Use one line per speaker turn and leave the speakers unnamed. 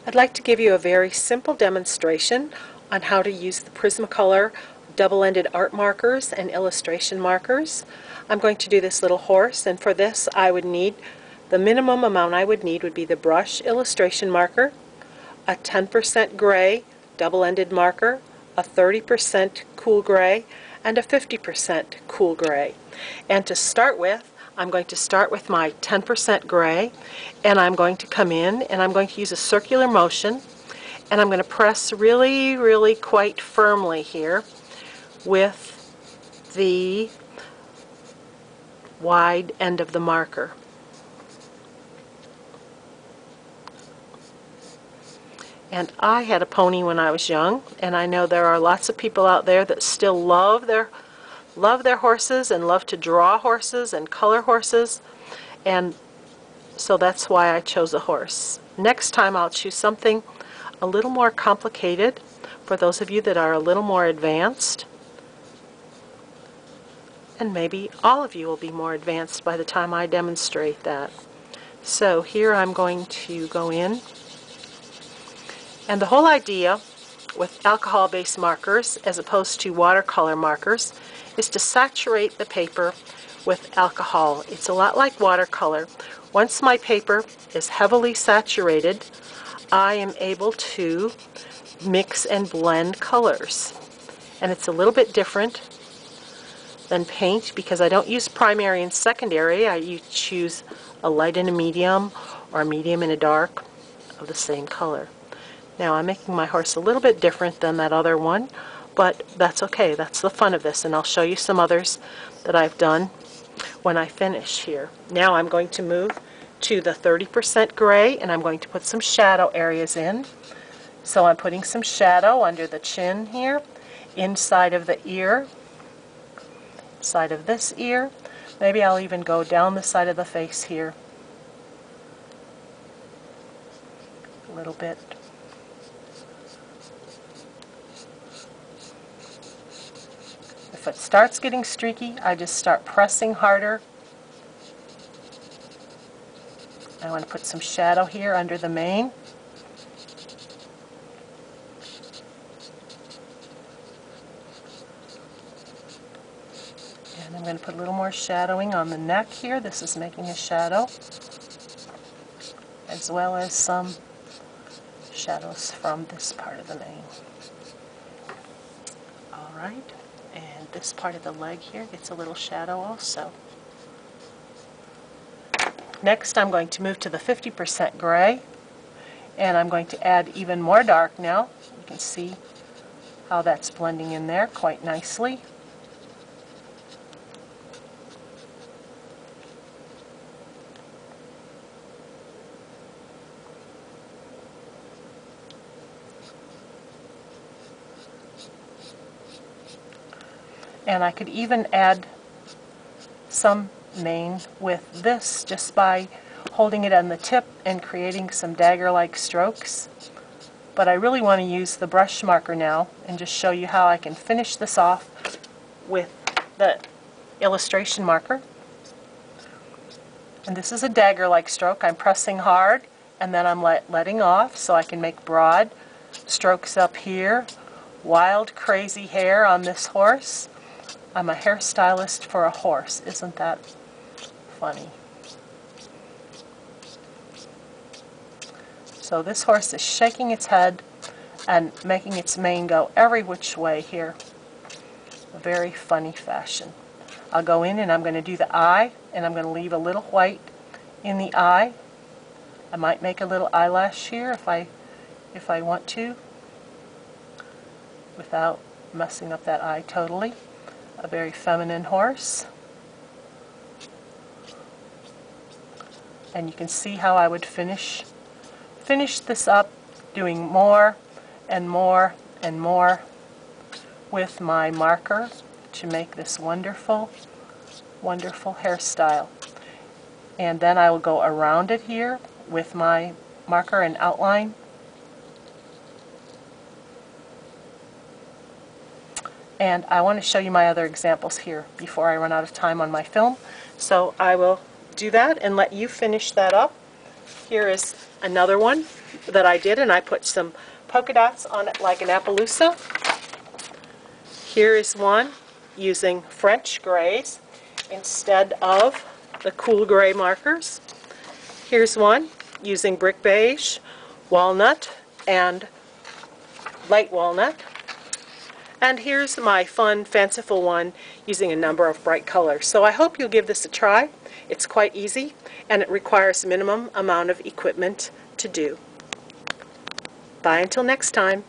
I'd like to give you a very simple demonstration on how to use the Prismacolor double-ended art markers and illustration markers. I'm going to do this little horse, and for this I would need, the minimum amount I would need would be the brush illustration marker, a 10% gray double-ended marker, a 30% cool gray, and a 50% cool gray. And to start with, I'm going to start with my 10% gray, and I'm going to come in and I'm going to use a circular motion, and I'm going to press really quite firmly here with the wide end of the marker. And I had a pony when I was young, and I know there are lots of people out there that still love their horses and love to draw horses and color horses, and so that's why I chose a horse. Next time I'll choose something a little more complicated for those of you that are a little more advanced, and maybe all of you will be more advanced by the time I demonstrate that. So here I'm going to go in, and the whole idea with alcohol-based markers as opposed to watercolor markers is to saturate the paper with alcohol. It's a lot like watercolor. Once my paper is heavily saturated, I am able to mix and blend colors. And it's a little bit different than paint because I don't use primary and secondary. I choose a light and a medium, or a medium and a dark of the same color. Now I'm making my horse a little bit different than that other one, but that's okay. That's the fun of this, and I'll show you some others that I've done when I finish here. Now I'm going to move to the 30% gray, and I'm going to put some shadow areas in. So I'm putting some shadow under the chin here, inside of the ear, side of this ear. Maybe I'll even go down the side of the face here a little bit. If it starts getting streaky, I just start pressing harder. I want to put some shadow here under the mane. And I'm going to put a little more shadowing on the neck here. This is making a shadow, as well as some shadows from this part of the mane. Alright. And this part of the leg here gets a little shadow also. Next I'm going to move to the 50% gray, and I'm going to add even more dark now. You can see how that's blending in there quite nicely. And I could even add some mane with this just by holding it on the tip and creating some dagger-like strokes. But I really want to use the brush marker now and just show you how I can finish this off with the illustration marker. And this is a dagger-like stroke. I'm pressing hard and then I'm letting off so I can make broad strokes up here. Wild, crazy hair on this horse. I'm a hairstylist for a horse. Isn't that funny? So this horse is shaking its head and making its mane go every which way here. A very funny fashion. I'll go in and I'm going to do the eye, and I'm going to leave a little white in the eye. I might make a little eyelash here if I want to, without messing up that eye totally. A very feminine horse. And you can see how I would finish this up, doing more and more and more with my marker to make this wonderful, wonderful hairstyle. And then I will go around it here with my marker and outline. And I want to show you my other examples here before I run out of time on my film. So I will do that and let you finish that up. Here is another one that I did, and I put some polka dots on it like an Appaloosa. Here is one using French grays instead of the cool gray markers. Here's one using brick beige, walnut, and light walnut. And here's my fun, fanciful one using a number of bright colors. So I hope you'll give this a try. It's quite easy, and it requires a minimum amount of equipment to do. Bye until next time.